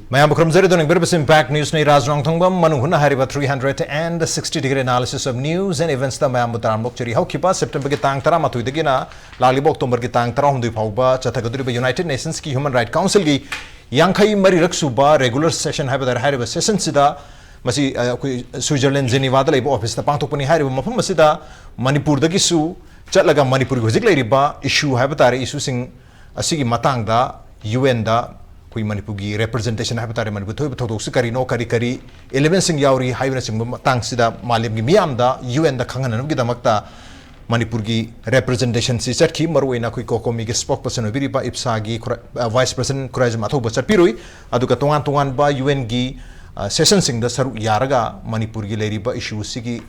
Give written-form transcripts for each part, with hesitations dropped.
Mayhem Decoding Impact News ni Raj Nongthombam Manung Hutna hariba 360-degree analysis of news and events da Mayhem Butaram Lokcheri Haukiba September ki tang tara matui degina Lalibo October ki tang tara humdui phauba Chathagaduri United Nations ki Human Rights Council gi Yankai Mari Raksuba regular session haiba dar hariba session sida masi Switzerland Geneva da laibo office ta pangthokpani hariba mafam masida Manipur dagi su chatlaga Manipur hojik lairiba issue haiba tare issue sing asigi matang da UN da Manipuri representation habitat Manipur Thodosi Karino Kari Eleven Sing Yauri Hybrid Tang Sida Malim Miamda UN the Kangan of Gidamakta Manipuri representation Sisaki Maruina Kuikomi spokesperson of Viriba Ipsagi Vice President Khuraijam Athouba Sapirui Adukatongan Tongan ba UN gi session sing the Saru Yaraga Manipuri Leriba issue Sigi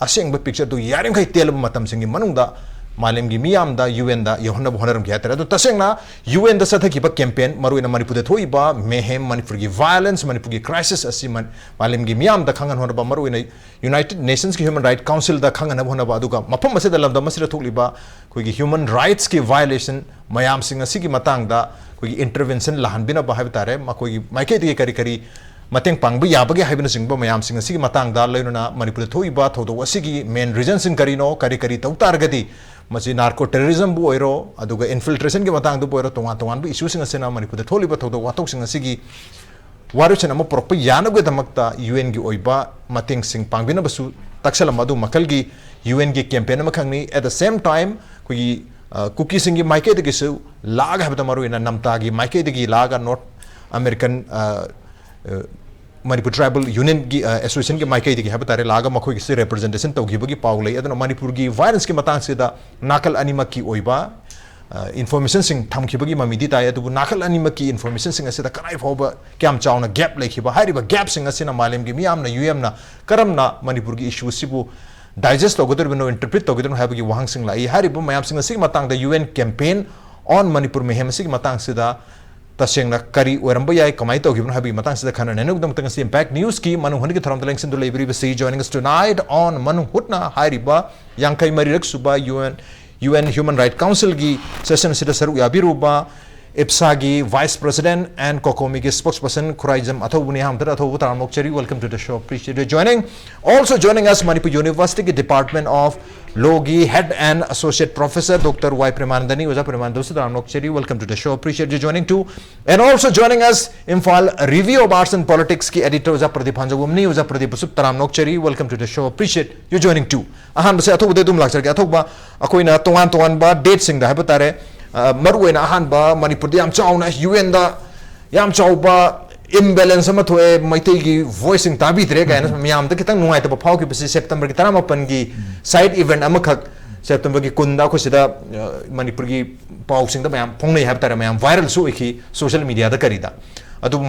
Asing the picture to Yarim Kai Tel Matam Singi Manunda Malim gi miyam da UN da yohna bohnaram kya tera to tasengna UN da satha ki ba campaign maru ina Manipur da thoi ba mayhem Manipur gi violence Manipur gi crisis asi malim gi miyam da khangan hona ba maru ina United Nations ki Human Rights Council da khangan hona ba aduga mapam ase da lamda masira thokli ba koi gi human rights ki violation mayam sing asi gi matang da koi gi intervention lahan bina ba habi tare ma koi gi maike de kari mateng pangbu yabage haibina sing ba mayam sing asi gi matang da leuna Manipur da thoi ba thodo asi gi main reason sing karino kari tau targati Masi narco terrorism bu oiro aduga infiltration ke matang du bu oiro tongan bu issue singa sena Manipur tholi ba thodo watok singa sigi waru chana mo proper yana ge damakta UN gi oiba mateng sing pangbina basu taksala madu makal gi UN gi campaign ma khangni at the same time kui cookie singi maike de gisu lag habta maru ina namta gi maike de gi laga North American Manipur Tribal Union gi association ki maikai de ha batare laga makhoi ki representation tawgiba gi paulai aduna Manipur gi violence ki matang se da nakal anima ki oiba information sing thamkhiba gi mamidi ta adu nakal anima ki information sing ase da karai phoba kyam chawna gap lekhiba hariba gap sing ase na malim gi miyam na UM na karam na Manipur gi issue sibu digest together bino interpret together ha gi wahang sing lai hariba mayam sing ase matang da UN campaign on Manipur mayhem ase matang se da tasengna kari weramba yai kamai to given habi matang sida khana nenu dam tang impact news ki Manung Hutna ki thoram teleng sin delivery be see joining us tonight on Manung Hutna hai riba Yankai Mari Raksuba UN Human Rights Council gi session sida saru yabiruba IPSA gi Vice President and Kokomi gi spokesperson Khuraijam Athouba ni hamdara Athouba taram lokcheri welcome to the show appreciate you joining also joining us Manipur University ki Department of Logi Head and Associate Professor Dr. Y. Premananda ni Uza Premananda taram lokcheri welcome to the show appreciate you joining too and also joining us Imphal Review of Arts and Politics ki editor Uza Pradeep Phanjoubam ni Uza Pradeep taram lokcheri welcome to the show appreciate you joining too ahan base Athouba de dum lakchar ki Athouba akoina tongan ba date sing da habatare Maruena Ahanba, Manipur, Yam Chowna, UN, Yam Chowba, imbalance Matue, Maitegi, voicing Tabitre, and Miam, the Kitan White of Pauki, September Taramapangi, side event Amakak, September Kunda, Kosida, Manipuri, Pausing the Mam, Pony Haptaram, viral Suiki, social media, the Karida. Adu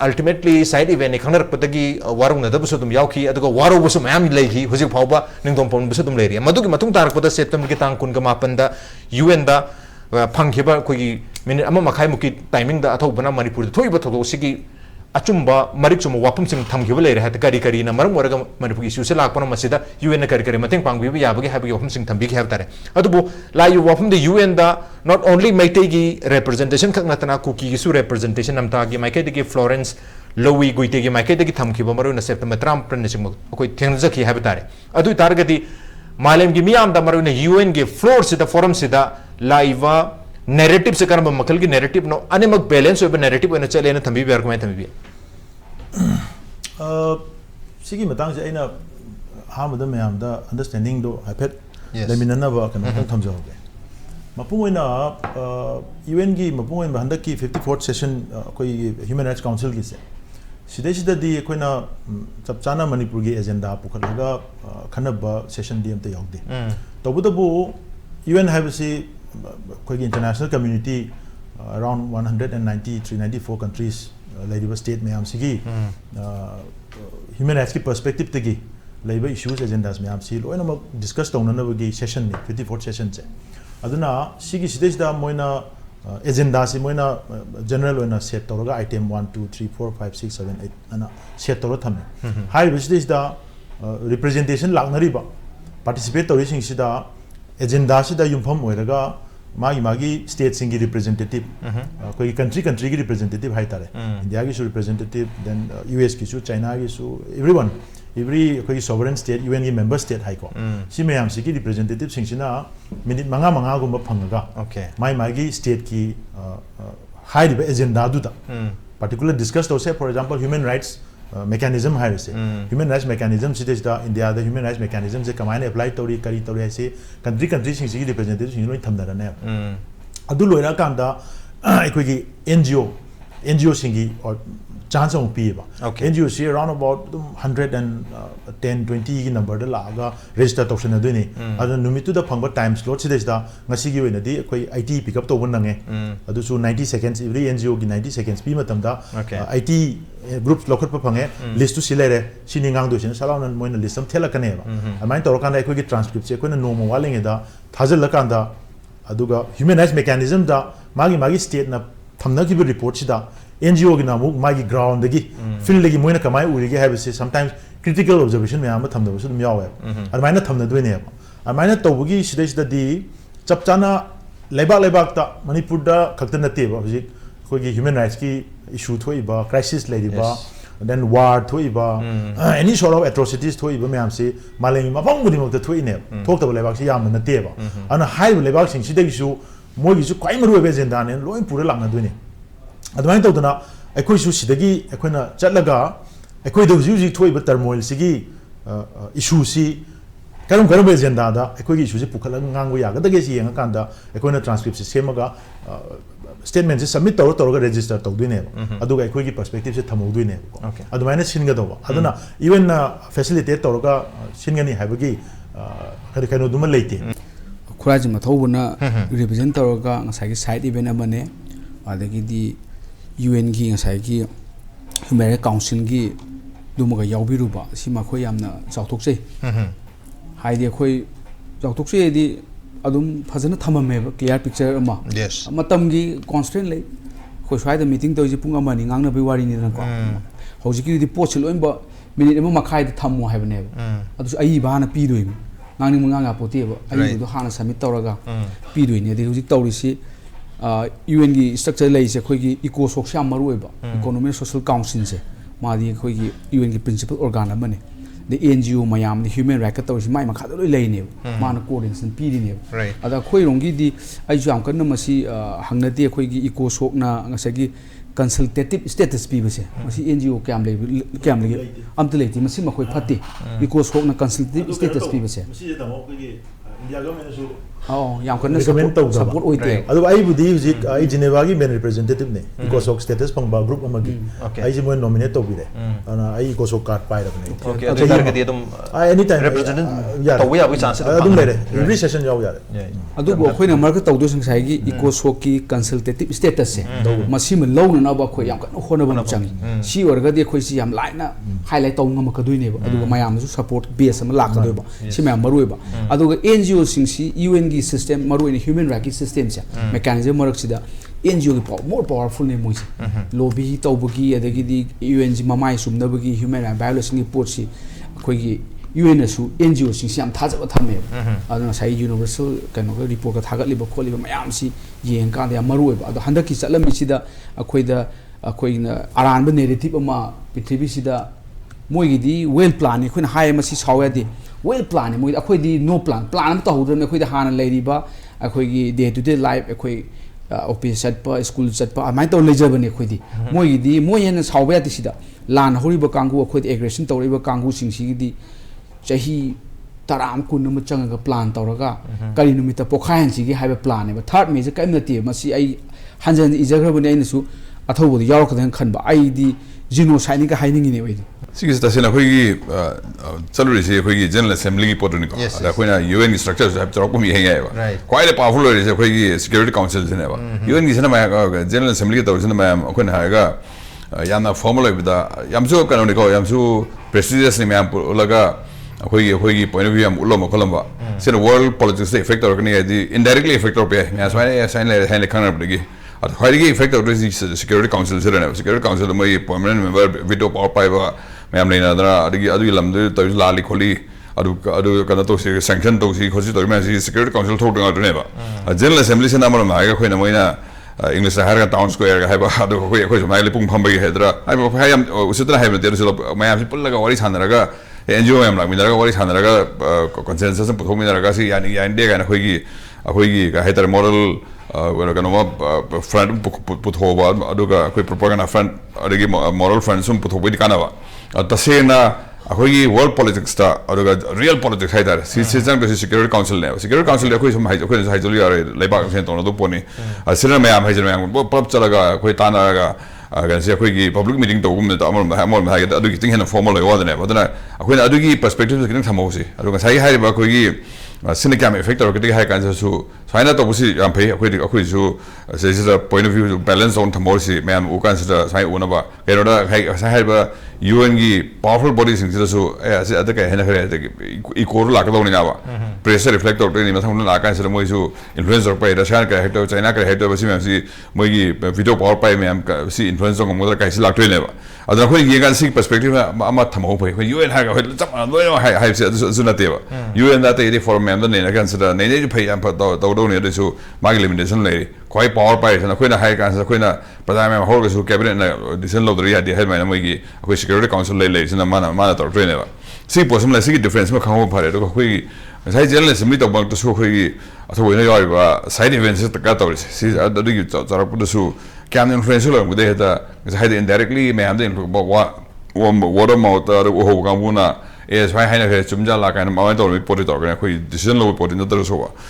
ultimately side event, a Kanar Patagi, Waruna, the Busum Yauki, Adu Waru Busum Am Lady, who's a Pauba, Ningdom Busum Lady, Madu Matung Tarpota, September Kitan Kungamapanda, UN da. Panghiba koi minute ama makai muki timing da athau bana Manipur thoi ba thodo sigi achumba marik chum wapum sing thamghiba leire ha kari na maram waraga Manipur issue se lakpana masida UN na kari mateng pangbi ba yabagi habagi wapum sing thambi khab tare adubu la yu wapum de UN da not only maitegi representation khak natana kuki gisu representation namta gi maike de Florence Lowi guite gi maike de thamghiba maru na September Trump pran sing koi thengza ki hab tare adu targati Malem gi miyam da maru na UN ge floor se da forum se da live narrative se karamba makal ki narrative no animak balance over narrative ena chale na thambi ber ko mai thambi sigi matang se aina hamada mayam da understanding do hapet leminana ba kana thamja hoge mapung oina UN gi mapung oina handa ki 54th session koi Human Rights Council ki se sida di koina chapchana Manipur gi agenda pukhalaga khanaba session di amta yogde tobudabu UN have se international community around 193-94 countries lady state mayam sigi human rights ki perspective tegi labor issues agendas mayam si loina discuss tawna na gi session ni 54th session che aduna sigi sidesda moina agenda si moina general oina set tawraga item 1 2 3 4 5 6 7 8 ana set tawra thame hai sidesda representation lagnari ba participate tawri sing sida agenda sida yumpham oiraga magi state singi representative koi country ki representative hai tare India ki representative then US ki China ki every koi sovereign state UN ki member state hai ko si mayam si ki representative sing sina minute manga gumba phangaga okay magi state ki high agenda du da particular discussed also for example human rights mechanism hai se human rights mechanism si da India the human rights mechanism se kamai apply tori kari tori se country sing si representative sing noi thamdara ne adu loira kam da ekoi ki NGO singi or chance of pi ba NGO si around about 110 20 ki number da laga register tawsana du ni adu numitu da phangba time slot si da ngasi gi oina di ekoi IT pick up to bon nange adu su 90 seconds every NGO gi 90 seconds pi matam da IT groups lokhat pa phange list tu silere sini ngang do sin salawna moina list am thela kane ba amai to kan da ekoi ki transcript se ekoi na normal waling da thajal la kan da aduga human rights mechanism da magi state na thamna ki report si da NGO ki namu magi ground dagi field dagi moina kamai uri ge have se sometimes critical observation me am thamda bu dum yawe amaina thamna du ne amaina tawbugi sida di chapchana lebak ta Manipur da khakta nate ba hoji koi gi human rights ki issue thoi ba crisis lady ba then war thoi ba any sort of atrocities thoi ba me am se maleng ma bang budi mok ta thoi ne thok ta lebak si yam na te ba ana high lebak sing sida gi su moi gi su kwai maru be agenda ne loin pura lang na du ne adwain tawdana ekoi su sidagi ekoina chatlaga ekoi do ji thoi ba turmoil sigi issue si karam agenda da ekoi gi issue si pukhala ngangu ya ga dage si yang kan da ekoina transcript si semaga statement si submit tawra register tawdine aduga ekoi gi perspective se thamodine adwaina singa do aduna even facilitate tawra singani habagi kano duma leite Khuraijam Athouba represent tawra ngasai side event amane adagi di UN ki ngasai ki Human Rights Council ki dumaga yaubiruba sima khoi yamna chauthokse haidi khoi chauthokse di adum phajana thamame clear picture ama matam gi constraint lei khoi swai da meeting toji pung amani ngangna bi wari ni na ko hoji ki di post loin ba minute ama makhai da thammo haibane adu ai ba na pi doi ngani manga pote ba ai du hana submit tawraga pi doi ne de hoji tawri si UN की structure ले इसे कोई की eco social मरुए बा economic social council से मादी कोई की UN की प्रिंसिपल ऑर्गन बने द NGO मयाम द ह्यूमन राइट तो इसे माय मखाद लोई लेने मान कोऑर्डिनेशन पीरी ने अदा कोई रोंगी दी आई जो आमकन मसी हंगनती कोई की इको सोक ना ngase की कंसल्टेटिव स्टेटस पीबसे मसी NGO कैम ले अमत लेती मसी मखोई फते इको सोक ना कंसल्टेटिव स्टेटस पीबसे मसी दमो कोई इंडिया गवर्नमेंट सु yang kana support oite adu ai budi hujik ai Geneva gi main representative ne ikosok status pangba group amagi ai ji moi nominate to bire ana ai ikosok card pai ra ne okay adu tar ke dia tum anytime representative to ya bi chance adu le every session yaw ya adu bo khoina market to do sing sai gi ikosok ki consultative status se masi ma low na ba khoi yang kana khona ba chang si orga de khoi si yam lai na highlight to ngam ka dui ne ba adu mayam su support base am lak ka doi ba si mayam marui ba adu NGO sing si UN system maru in human rights system se mechanism marak sida NGO ki more powerful ne moi lobby tawbugi adagi di UN ji mamai sumnabagi human rights violation report si koi gi UN su NGO sing siam thajaba thame aduna sai universal kano report ka thagat liba kholi ba mayam si yeng ka da maru ba ado handaki chalami sida akoi na aran ba narrative ama pithribi sida moi gi di well plan ne khoina hai ma si sawa di well plan moi akoi di no plan to hodrem akoi da hana leiriba akoi gi day to day life akoi office chat pa school chat pa amai to lejabane akoi di moi di moi en sawa ya ti sida lan horiba kanggu akoi di aggression tawriba kanggu sing si di chahi taram kun ma changa plan tawraga kari numita pokhayan si gi haiba plan ne ba third me je kai na ti ma si ai hanjan ijagrabane ai su Athouba yaw ka den khan ba ai di genocide ni ka haining ni wei Sigi ta sina khoi chaluri se khoi general assembly ki potoni ko ala khoi na UN structure se habtar ko mi henga ba quite powerful se khoi security council se ne ba UN ki sina ma general assembly ki tawr sina ma khoi na ga yamna formula bida yamsu kanoni ko yamsu prestigious ni ma laga ꯑꯩꯈꯣꯏꯒꯤ point of view ꯌꯥꯝ ꯎꯠꯂꯝꯕ ꯈꯣꯠꯂꯝꯕ ꯁꯤꯅ world politics ꯗ effect ꯇꯧꯔꯛꯀꯅꯤ ꯍꯥꯏꯗꯤ indirectly effect ꯇꯧꯔꯛꯄ ꯌꯥꯏ ꯃꯌꯥꯝ ꯁꯨꯃꯥꯏꯅ ꯂꯩꯔꯦ ꯍꯥꯏꯅ ꯈꯪꯅꯔꯛꯄꯗꯒꯤ ꯑꯗꯣ ꯈ꯭ꯋꯥꯏꯗꯒꯤ effect ꯇꯧꯔꯛꯇꯣꯏꯁꯤ security council ꯁꯤꯗꯅꯦꯕ security council ꯃꯣꯏꯒꯤ permanent member veto power ꯄꯥꯏꯕ ꯃꯌꯥꯝ ꯂꯩꯅꯗꯅ ꯑꯗꯨꯒꯤ ꯂꯝꯗꯨ ꯇꯧꯔꯤꯁꯤ ꯂꯥꯜꯂꯤ ꯈꯣꯠꯂꯤ ꯑꯗꯨ ꯀꯩꯅꯣ ꯇꯧꯁꯤ sanction ꯇꯧꯁꯤ ꯈꯣꯠꯁꯤ ꯇꯧꯔꯤ ꯃꯌꯥꯝꯁꯤ security council ꯊꯣꯛꯇ ꯉꯥꯛꯇꯅꯦꯕ general assembly ꯁꯤꯅ ꯑꯃꯔꯣꯝꯗ ꯍꯥꯏꯔꯒ ꯑꯩꯈꯣꯏꯅ ꯃꯣꯏꯅ English ꯍꯥꯏꯔꯒ town square ꯍꯥꯏꯕ ꯑꯗꯨ ꯑꯩꯈꯣꯏ ꯁꯨꯃꯥꯏꯅ ꯂꯤꯄꯨꯡ ꯐꯝꯕꯒꯤ ꯍꯥꯏꯗ꯭ꯔꯥ ꯍꯥꯏꯕ ꯌꯥꯝ ꯎꯁꯤꯠꯇꯅ ꯍꯥꯏꯕ ꯅꯠꯇꯦ ꯑꯗꯨꯁꯨ ꯃꯌꯥꯝꯁꯤ ꯄꯨꯜꯂꯒ ꯋꯥꯔꯤ ꯁꯥꯟꯅꯔꯒ NGO ꯃꯌꯥꯝ ꯂꯥꯛꯃꯤꯟꯅꯔꯒ ꯋꯥꯔꯤ ꯁꯥꯟꯅꯔꯒ consensus ꯄꯨꯊꯣꯛꯃꯤꯟꯅꯔꯒ ꯁꯤ ꯌꯥꯅꯤꯡꯗꯦ ꯀꯥꯏꯅ ꯑꯩꯈꯣꯏꯒꯤ ꯀꯩ ꯍꯥꯏꯇꯥꯔꯦ moral ꯀꯩꯅꯣꯃ front ꯄꯨꯊꯣꯛꯑꯕ ꯑꯗꯨꯒ ꯑꯩꯈꯣꯏ propaganda front ꯑꯗꯒꯤ moral front ꯁꯨꯝ ꯄꯨꯊꯣꯛꯄꯩꯗꯤ ꯀꯥꯟꯅꯕ ꯇꯁꯦꯡꯅ ꯑꯩꯈꯣꯏꯒꯤ world politics ꯇ ꯑꯗꯨꯒ real politics ꯍꯥꯏꯇꯥꯔꯦ ꯁꯤ ꯆꯪꯗꯣꯏꯁꯤ security councilꯅꯦꯕ security council ꯑꯩꯈꯣꯏ ꯁꯨꯝ ꯑꯩꯈꯣꯏꯅꯁꯨ ꯍꯥꯏꯖꯜꯂꯨ ꯌꯥꯔꯣꯏ ꯂꯩꯕꯥꯛ ꯃꯁꯦꯟ ꯇꯧꯅꯗꯧ ꯄꯣꯠꯅꯤ ꯑꯁꯤꯅ ꯃꯌꯥꯝ ꯍꯥꯏꯖꯟ ꯃꯌꯥꯝ ꯄꯨꯂꯞ ꯆꯠꯂꯒ ꯑꯩꯈꯣꯏ ꯇꯥꯟꯅꯔꯒ ꯀꯩꯅꯣꯁꯦ ꯑꯩꯈꯣꯏꯒꯤ ꯄꯕ꯭ꯂꯤꯛ ꯃꯤꯇꯤꯡ ꯇꯧꯕꯒꯨꯝꯕꯗ ꯑꯃꯔꯣꯝꯗ ꯍꯥꯏꯒꯗꯤ ꯑꯗꯨ ꯈꯤꯇꯪ ꯍꯦꯟꯅ ꯐꯣꯔꯃꯦꯜ ꯑꯣꯏꯕ ꯋꯥꯗꯅꯦꯕ ꯑꯗꯨꯅ ꯑꯩꯈꯣꯏꯅ ꯑꯗꯨꯒꯤ ꯄꯔꯁꯄꯦꯛꯇꯤቭꯁꯦ ꯈꯤꯇꯪ ꯊꯝꯍꯧꯁꯤ ꯑꯗꯨꯒ ꯉꯁꯥꯏꯒꯤ ꯍꯥꯏꯔꯤꯕ ꯑꯩꯈꯣꯏꯒꯤ ꯁꯤꯅ ꯀꯌꯥꯝ ꯏꯐꯦꯛ ꯇꯧꯔꯛꯀꯗꯒꯦ ꯍꯥꯏ ꯀꯥꯟꯗꯁꯨ ꯁꯨꯃꯥꯏꯅ ꯇꯧꯕꯁꯤ ꯌꯥꯝ ꯐꯩ ꯑꯩꯈꯣꯏꯁꯨ ꯁꯤꯗꯩꯁꯤꯗ point of view balance ꯇꯧꯅ ꯊꯝꯍꯧꯔꯤꯁꯤ ꯃꯌꯥꯝ ꯎ ꯀꯥꯟꯁꯤꯗ ꯁꯨꯃꯥꯏꯅ ꯎꯅꯕ ꯀꯩꯅꯣꯗ ꯉꯁꯥꯏ ꯍꯥꯏꯔꯤꯕ UNꯒꯤ powerful bodiesꯤꯡꯁꯤꯗꯁꯨ ꯑꯁꯤ ꯑꯗ ꯀꯩ ꯍꯥꯏꯅ ꯈꯔꯦ ꯑꯗꯒꯤ ꯏꯀꯣꯗꯨ ꯂꯥꯛꯀꯗꯧꯅꯤꯅꯕ ꯄ꯭ꯔꯦꯁꯇ ꯔꯤꯐ꯭ꯂꯦꯛ ꯇꯧꯔꯛꯇꯣꯏꯅꯤ ꯃꯊꯪꯗ ꯂꯥꯛꯀꯥꯟꯁꯤꯗ ꯃꯣꯏꯁꯨ ꯏꯟꯐ꯭ꯂꯨꯌꯦꯟꯁ ꯇꯧꯔꯛꯄ ꯌꯥꯏ ꯔꯁꯤꯌꯥꯅ ꯀꯔꯤ ꯍꯥꯏꯇꯧꯕ ꯆꯥꯏꯅꯥ ꯀꯔꯤ ꯍꯥꯏꯇꯧꯕ ꯁꯤ ꯃꯌꯥꯝꯁꯤ ꯃꯣꯏꯒꯤ ꯚꯤꯗꯤꯑꯣ ꯄꯋꯥꯔ ꯄꯥꯏ ꯃꯌꯥꯝ ꯁꯤ ꯏꯟꯐ꯭ꯂꯨꯌꯦꯟꯁ ꯇꯧꯉꯝꯒꯗ꯭ꯔꯥ ꯀꯥꯏꯁꯤ ꯂꯥꯛꯇꯣꯏꯅꯦꯕ ꯑꯗꯨꯅ ꯑꯩꯈꯣꯏ ꯌꯦꯡꯀꯥꯟꯗ ꯁꯤꯒꯤ ꯄꯔꯁꯄꯦꯛꯇꯤꯚ ꯑꯃ ꯊꯝꯍꯧ ꯐꯩ ꯑꯩꯈꯣꯏ UN ꯍꯥꯏꯔꯒ ꯑꯩꯈꯣꯏ ꯆꯞ ꯃꯥꯟꯅ ꯂꯣꯏꯅꯃꯛ ꯍꯥꯏꯕꯁꯤ ꯑꯗꯨꯁꯨ ꯅꯠꯇꯦꯕ UNꯗ ꯑꯇꯩ ꯐꯣꯔꯝ ꯃꯌꯥꯝꯗ ꯅꯩꯅ ꯀꯥꯟꯁꯤꯗ ꯅꯩꯅꯩꯁꯨ ꯐꯩ ꯌꯥꯝ ꯇꯧꯗꯧꯅꯤ ꯑꯗꯨꯁꯨ ꯃꯥꯒꯤ ꯂꯤꯃꯤꯇꯦꯁꯟ ꯂꯩꯔꯤ ꯈ꯭ꯋꯥꯏ ꯄꯋꯥꯔ ꯄꯥꯏꯔꯤꯁꯤꯅ ꯑꯩꯈꯣꯏꯅ ꯍꯥꯏ ꯀꯥꯟꯁꯤꯗ ꯑꯩꯈꯣꯏꯅ ꯄ꯭ꯔꯖꯥ ꯃꯌꯥꯝ ꯍꯧꯔꯒꯁꯨ ꯀꯦꯕꯤꯅꯦꯠꯅ ꯗꯤꯁꯤꯖꯟ ꯂꯧꯗ꯭ꯔ ꯌꯥꯗꯦ ꯍꯥꯏꯕꯃꯥꯏꯅ ꯃꯣꯏꯒꯤ ꯑꯩꯈꯣꯏ security council ꯂꯩꯔꯤꯁꯤꯅ ꯃꯥꯅ ꯇꯧꯔꯛꯇꯣꯏꯅꯦꯕ ꯁꯤ ꯄꯣꯠꯁꯤꯃ ꯂꯩ ꯁꯤꯒꯤ ꯗꯤꯐ꯭ꯔꯦꯟꯁ ꯑꯃ ꯈꯪꯍꯧꯕ ꯐꯔꯦ ꯑꯗꯨꯒ ꯑꯩꯈꯣꯏꯒꯤ ꯉꯁꯥꯏ ꯖꯦꯅꯔꯦꯜ ꯑꯦꯁꯦꯝꯕ꯭ꯂꯤ ꯇꯧꯕꯃꯛꯇꯁꯨ ꯑꯩꯈꯣꯏꯒꯤ ꯑꯊꯧꯕꯅ ꯌꯥꯎꯔꯤꯕ ꯁꯥꯏꯠ ꯏꯚꯦꯟꯠꯁꯤ ꯗꯔꯀꯥꯔ ꯇꯧꯔꯤꯁꯦ ꯁꯤ ꯑꯗꯨꯒꯤ ꯆꯥꯎꯔꯛꯄꯗꯁꯨ ꯀꯌꯥꯝꯅ ꯏꯟꯐ꯭ꯂꯨꯌꯦꯟꯁꯤꯌꯦꯜ ꯑꯣꯏꯔꯝꯒꯗꯦ ꯍꯦꯛꯇ ꯉꯁꯥꯏ ꯍꯥꯏꯗꯤ ꯏꯟꯗꯥꯏꯔꯦꯛꯂꯤ ꯃꯌꯥꯝꯗ ꯋꯥꯔꯗ ꯑꯣꯐ ꯃꯥꯎꯠꯇ ꯎꯍꯧꯕ ꯀꯥꯡꯕꯨꯅ ꯁꯨꯃꯥꯏꯅ ꯍꯥꯏꯅꯈ꯭ꯔꯦ ꯆꯨꯝꯖꯥꯜꯂꯥ ꯀꯥꯏꯅ ꯃꯥꯏꯅ ꯇꯧꯔꯕꯒꯤ ꯄꯣꯠꯇꯤ ꯇꯧꯔꯛꯀꯅꯤ ꯑꯩꯈꯣꯏ ꯗꯤꯁꯤꯖꯟ ꯂꯧꯕ ꯄꯣꯠꯇꯤ ꯅꯠꯇ꯭ꯔꯁꯨ